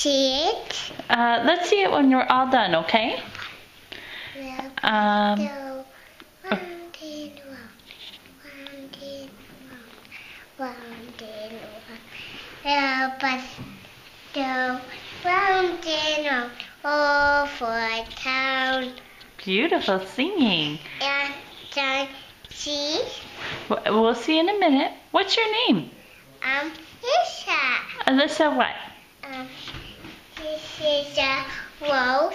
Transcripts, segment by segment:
see it? Let's see it when we're all done, okay? Um, Help us go round and over town. Beautiful singing. And then see, We'll see in a minute. What's your name? Lisa. Alyssa what? This is a Rose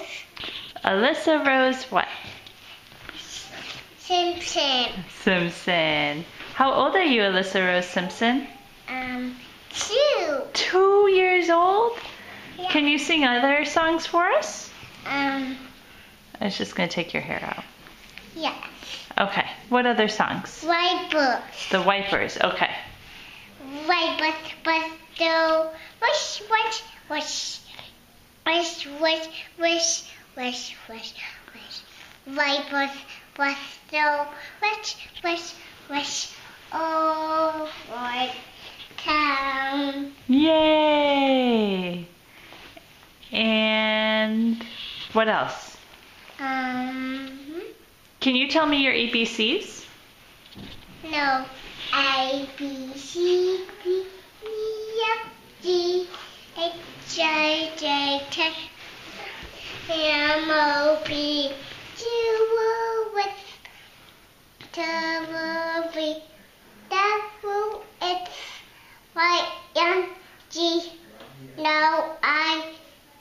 Alyssa Rose what? Simpson. Simpson. How old are you, Alyssa Rose Simpson? 2. 2 years old? Yeah. Can you sing other songs for us? Um, I was just going to take your hair out. yeah. Okay. What other songs? Wipers. The Wipers. Okay. Wipers, but so wish, wish, wish, wish, wish, wish, wish, wish, wish. Wipers, but so wish, wish, wish. Oh, right town. Yay! And what else? Can you tell me your ABCs? No. A, B, C, D, E, F, G, H, I, J, K, M, O, P, Q, R, S, T, U, V, W, X, Y, and G. Now I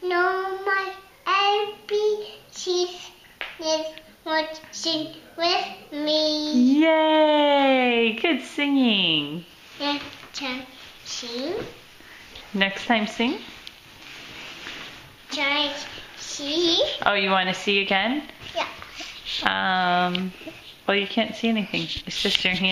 know my ABCs. Is what sing with me. Yay! Good singing. Next time, sing. Next time sing? Try see. Oh, you want to see again? Yeah. Well, you can't see anything. It's just your hand.